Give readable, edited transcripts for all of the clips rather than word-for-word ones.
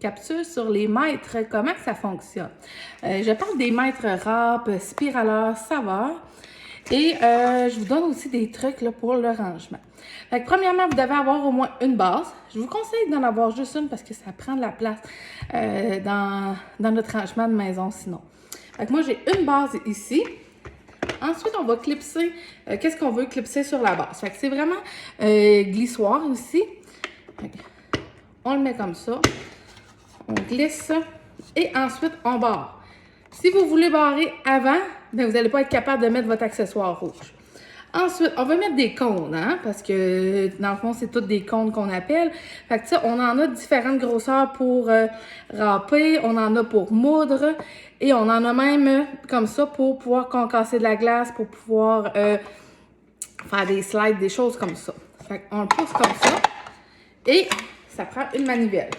capsule sur les mètres, comment ça fonctionne. Je parle des mètres râpes, spiraleurs, saveurs. Et je vous donne aussi des trucs là, pour le rangement. Fait que, premièrement, vous devez avoir au moins une base. Je vous conseille d'en avoir juste une parce que ça prend de la place dans notre rangement de maison sinon. Fait que moi, j'ai une base ici. Ensuite, on va clipser. Qu'est-ce qu'on veut clipser sur la base? Fait que c'est vraiment glissoire ici. On le met comme ça. On glisse et ensuite, on barre. Si vous voulez barrer avant, bien, vous n'allez pas être capable de mettre votre accessoire rouge. Ensuite, on va mettre des cônes, hein, parce que dans le fond, c'est toutes des cônes qu'on appelle. Fait que ça, on en a différentes grosseurs pour râper, on en a pour moudre et on en a même comme ça pour pouvoir concasser de la glace, pour pouvoir faire des slides, des choses comme ça. Fait qu'on le pousse comme ça et ça prend une manivelle.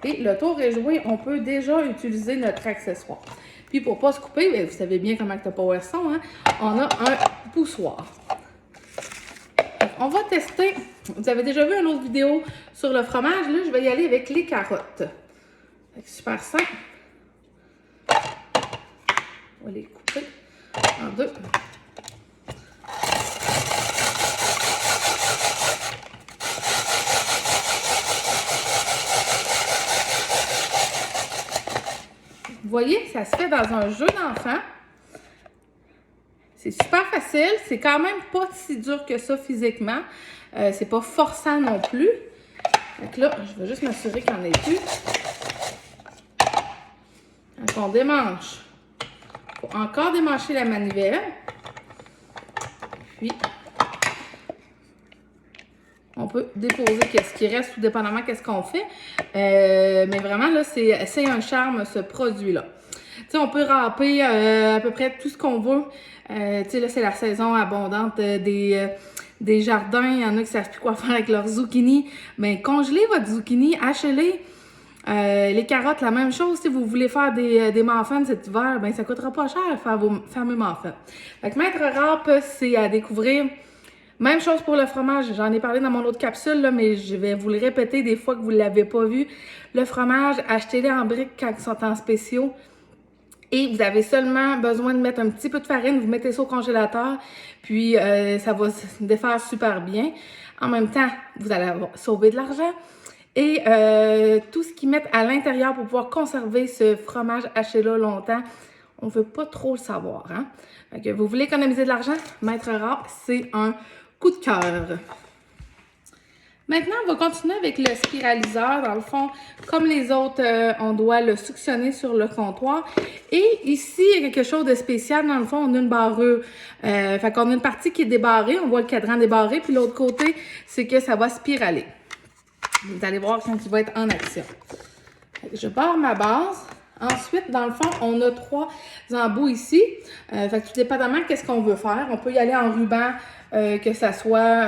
Et le tour est joué, on peut déjà utiliser notre accessoire. Puis pour ne pas se couper, bien, vous savez bien comment le Power Son, hein, on a un poussoir. On va tester, vous avez déjà vu une autre vidéo sur le fromage, là je vais y aller avec les carottes. Super simple. On va les couper en deux. Vous voyez, ça se fait dans un jeu d'enfant. C'est super facile. C'est quand même pas si dur que ça physiquement. C'est pas forçant non plus. Donc là, je vais juste m'assurer qu'il n'y en ait plus. Donc on démanche. Il faut encore démancher la manivelle. Puis, on peut déposer ce qui reste, tout dépendamment qu'est-ce qu'on fait. Mais vraiment, là, c'est un charme, ce produit-là. Tu sais, on peut râper à peu près tout ce qu'on veut. Tu sais, là, c'est la saison abondante des jardins. Il y en a qui ne savent plus quoi faire avec leurs zucchini. Mais congelez votre zucchini, hachez-les. Les carottes, la même chose. Si vous voulez faire des muffins cet hiver, ben ça ne coûtera pas cher faire vos fameux muffins. Fait que Maître Râpe, c'est à découvrir. Même chose pour le fromage, j'en ai parlé dans mon autre capsule, là, mais je vais vous le répéter des fois que vous ne l'avez pas vu. Le fromage, achetez-les en briques quand ils sont en spéciaux. Et vous avez seulement besoin de mettre un petit peu de farine, vous mettez ça au congélateur, puis ça va se défaire super bien. En même temps, vous allez sauver de l'argent. Et tout ce qu'ils mettent à l'intérieur pour pouvoir conserver ce fromage haché-là longtemps, on ne veut pas trop le savoir. Hein? Donc, vous voulez économiser de l'argent? Maître Râpe, c'est un coup de cœur. Maintenant, on va continuer avec le spiraliseur. Dans le fond, comme les autres, on doit le suctionner sur le comptoir. Et ici, il y a quelque chose de spécial. Dans le fond, on a une barreuse. Fait qu'on a une partie qui est débarrée. On voit le cadran débarré. Puis l'autre côté, c'est que ça va spiraler. Vous allez voir quand il va être en action. Je barre ma base. Ensuite, dans le fond, on a 3 embouts ici. Fait que tout dépendamment qu'est-ce qu'on veut faire. On peut y aller en ruban, que ça soit,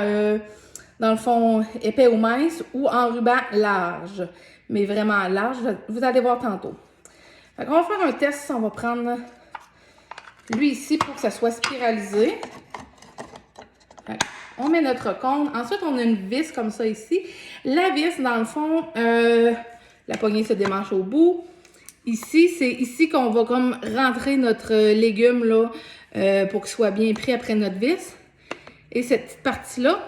dans le fond, épais ou mince, ou en ruban large. Mais vraiment large, vous allez voir tantôt. Fait qu'on va faire un test. On va prendre lui ici pour que ça soit spiralisé. Fait on met notre cône. Ensuite, on a une vis comme ça ici. La vis, dans le fond, la poignée se démanche au bout. Ici, c'est ici qu'on va comme rentrer notre légume là, pour qu'il soit bien pris après notre vis. Et cette petite partie-là,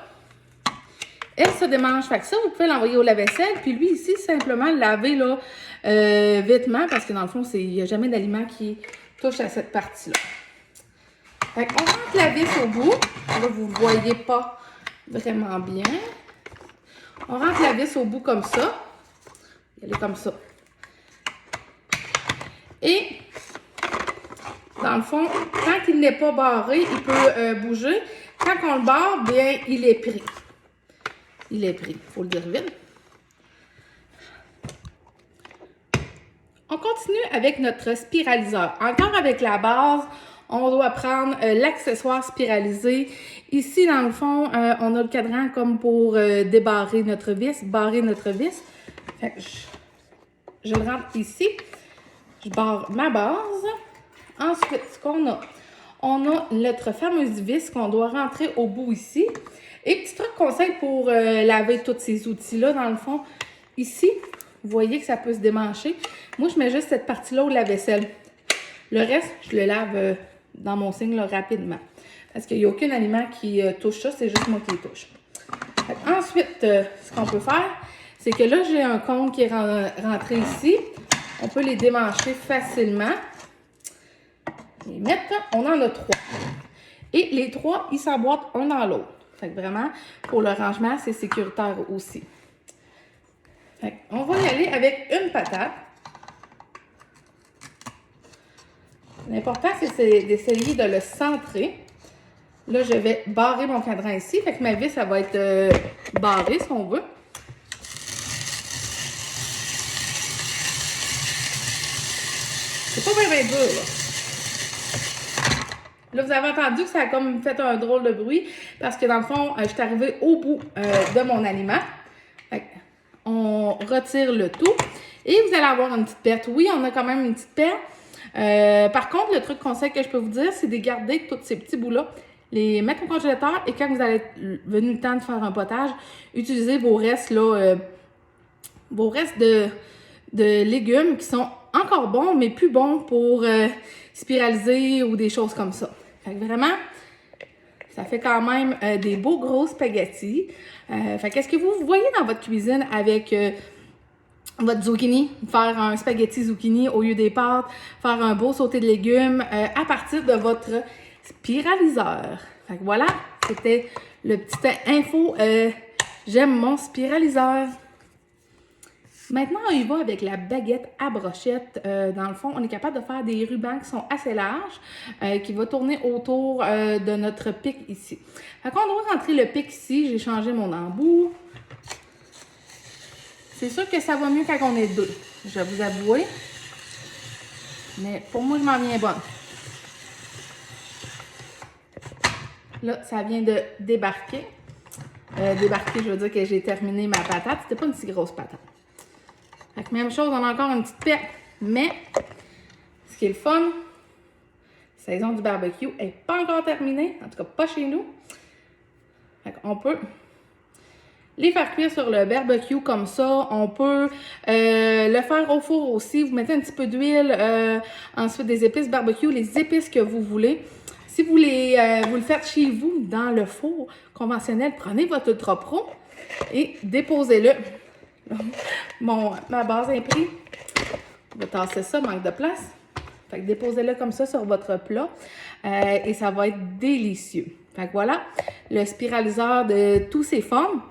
elle se démange. Fait que ça, vous pouvez l'envoyer au lave-vaisselle. Puis lui, ici, simplement le laver là, vêtement parce que dans le fond, il n'y a jamais d'aliment qui touche à cette partie-là. Fait qu'on rentre la vis au bout. Là, vous ne voyez pas vraiment bien. On rentre la vis au bout comme ça. Elle est comme ça. Et, dans le fond, quand il n'est pas barré, il peut bouger. Quand on le barre, bien, il est pris. Il est pris, il faut le dire vite. On continue avec notre spiraliseur. Encore avec la base, on doit prendre l'accessoire spiralisé. Ici, dans le fond, on a le cadran comme pour débarrer notre vis, barrer notre vis. Fait que je le rentre ici. Je barre ma base. Ensuite, ce qu'on a, on a notre fameuse vis qu'on doit rentrer au bout ici. Et petit truc conseil pour laver tous ces outils-là, dans le fond, ici, vous voyez que ça peut se démancher. Moi, je mets juste cette partie-là au lave-vaisselle. Le reste, je le lave dans mon signe là, rapidement. Parce qu'il n'y a aucun aliment qui touche ça, c'est juste moi qui le touche. Ensuite, ce qu'on peut faire, c'est que là, j'ai un cône qui est rentré ici. On peut les démancher facilement. Les mettre, on en a 3. Et les 3, ils s'emboîtent un dans l'autre. Fait que vraiment, pour le rangement, c'est sécuritaire aussi. Fait on va y aller avec une patate. L'important, c'est d'essayer de le centrer. Là, je vais barrer mon cadran ici. Fait que ma vis, ça va être barrée, si on veut. C'est pas bien dur, là. Là, vous avez entendu que ça a comme fait un drôle de bruit parce que dans le fond, je suis arrivée au bout de mon aliment. Fait on retire le tout et vous allez avoir une petite perte. Oui, on a quand même une petite perte. Par contre, le truc conseil que je peux vous dire, c'est de garder tous ces petits bouts-là, les mettre au congélateur et quand vous allez venir le temps de faire un potage, utilisez vos restes là, vos restes de légumes qui sont encore bons, mais plus bons pour spiraliser ou des choses comme ça. Fait que vraiment, ça fait quand même des beaux gros spaghettis. Fait qu'est-ce que vous voyez dans votre cuisine avec votre zucchini, faire un spaghetti zucchini au lieu des pâtes, faire un beau sauté de légumes à partir de votre spiraliseur. Fait que voilà, c'était le petit info. J'aime mon spiraliseur. Maintenant, on y va avec la baguette à brochette. Dans le fond, on est capable de faire des rubans qui sont assez larges, qui vont tourner autour de notre pic ici. Fait qu'on doit rentrer le pic ici. J'ai changé mon embout. C'est sûr que ça va mieux quand on est 2, je vais vous avouer. Mais pour moi, je m'en viens bonne. Là, ça vient de débarquer. Débarquer, je veux dire que j'ai terminé ma patate. C'était pas une si grosse patate. Fait que même chose, on a encore une petite perte. Mais, ce qui est le fun, la saison du barbecue n'est pas encore terminée. En tout cas, pas chez nous. Fait qu'on peut les faire cuire sur le barbecue comme ça. On peut le faire au four aussi. Vous mettez un petit peu d'huile, ensuite des épices barbecue, les épices que vous voulez. Si vous, vous le faites chez vous, dans le four conventionnel, prenez votre Ultra Pro et déposez-le. Ma base est prise. On va tasser ça, manque de place. Fait que déposez-le comme ça sur votre plat et ça va être délicieux. Fait que voilà, le spiraliseur de tous ses formes.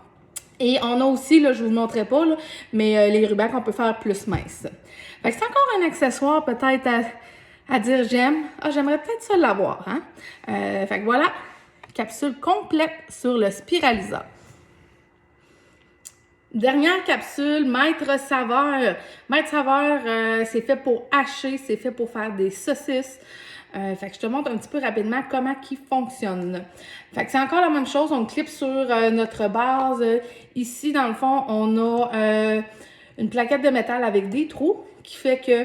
Et on a aussi, là, je ne vous montrerai pas, là, mais les rubans qu'on peut faire plus minces. Fait que c'est encore un accessoire peut-être à dire j'aime. Ah, j'aimerais peut-être ça l'avoir. Hein? Fait que voilà, capsule complète sur le spiraliseur. Dernière capsule, Maître Saveur. Maître Saveur, c'est fait pour hacher, c'est fait pour faire des saucisses. Fait que je te montre un petit peu rapidement comment il fonctionne. Fait que c'est encore la même chose, on clip sur notre base. Ici, dans le fond, on a une plaquette de métal avec des trous qui fait que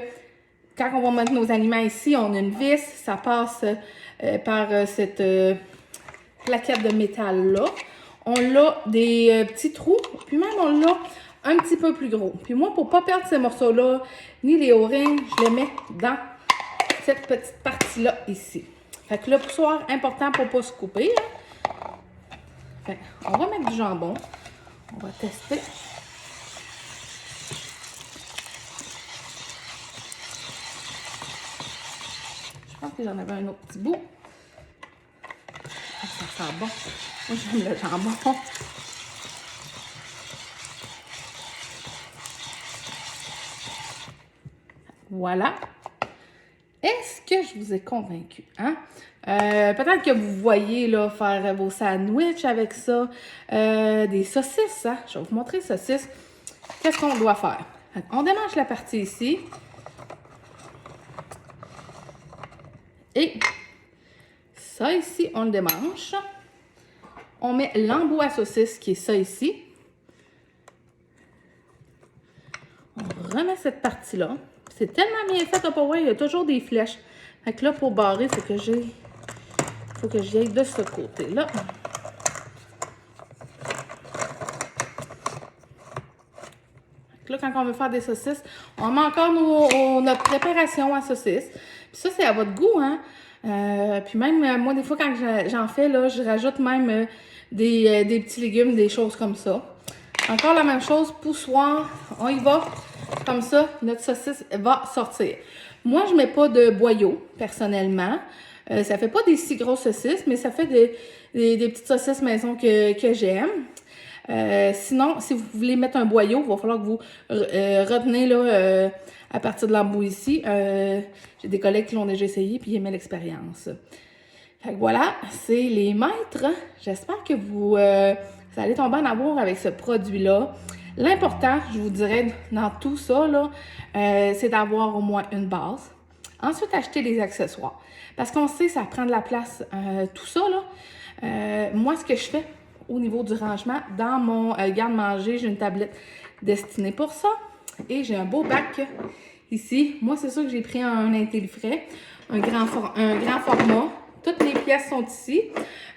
quand on va mettre nos aliments ici, on a une vis, ça passe par cette plaquette de métal-là. On a des petits trous, puis même on l'a un petit peu plus gros. Puis moi, pour ne pas perdre ces morceaux-là, ni les O-rings, je les mets dans cette petite partie-là ici. Fait que le poussoir, important pour ne pas se couper. Hein. Fait on va mettre du jambon. On va tester. Je pense que j'en avais un autre petit bout. Ah, ça sent bon. Moi, j'aime le jambon. Voilà. Est-ce que je vous ai convaincu? Hein? Peut-être que vous voyez là, faire vos sandwichs avec ça. Des saucisses. Hein? Je vais vous montrer les saucisses. Qu'est-ce qu'on doit faire? On démange la partie ici. Et ça ici, on le démange. On met l'embout à saucisse qui est ça ici. On remet cette partie-là. C'est tellement bien fait, Tupperware, il y a toujours des flèches. Fait que là, pour barrer, il faut que j'y aille de ce côté-là. Là, quand on veut faire des saucisses, on met encore notre préparation à saucisses. Puis ça, c'est à votre goût, hein. Puis même, moi, des fois, quand j'en fais, là, je rajoute même des petits légumes, des choses comme ça. Encore la même chose, poussoir, on y va. Comme ça, notre saucisse va sortir. Moi, je mets pas de boyau, personnellement. Ça fait pas des si grosses saucisses, mais ça fait des petites saucisses maison que j'aime. Sinon, si vous voulez mettre un boyau, il va falloir que vous retenez là, à partir de l'embout ici. J'ai des collègues qui l'ont déjà essayé puis ils aimaient l'expérience. Fait que voilà, c'est les maîtres. J'espère que vous allez tomber en amour avec ce produit-là. L'important, je vous dirais, dans tout ça, là, c'est d'avoir au moins une base. Ensuite, acheter les accessoires. Parce qu'on sait, ça prend de la place. Tout ça, là, moi, ce que je fais au niveau du rangement, dans mon garde-manger, j'ai une tablette destinée pour ça. Et j'ai un beau bac ici. Moi, c'est sûr que j'ai pris un Intellifrais, un grand format. Toutes les pièces sont ici.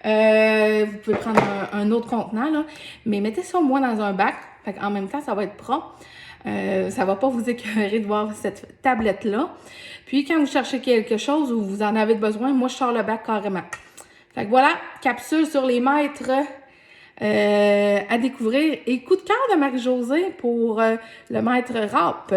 Vous pouvez prendre un autre contenant, là. Mais mettez ça au moins dans un bac. Fait en même temps, ça va être propre. Ça va pas vous écœurer de voir cette tablette-là. Puis, quand vous cherchez quelque chose ou vous en avez besoin, moi, je sors le bac carrément. Fait que voilà, capsule sur les maîtres à découvrir. Et coup de cœur de Marie-Josée pour le maître râpe.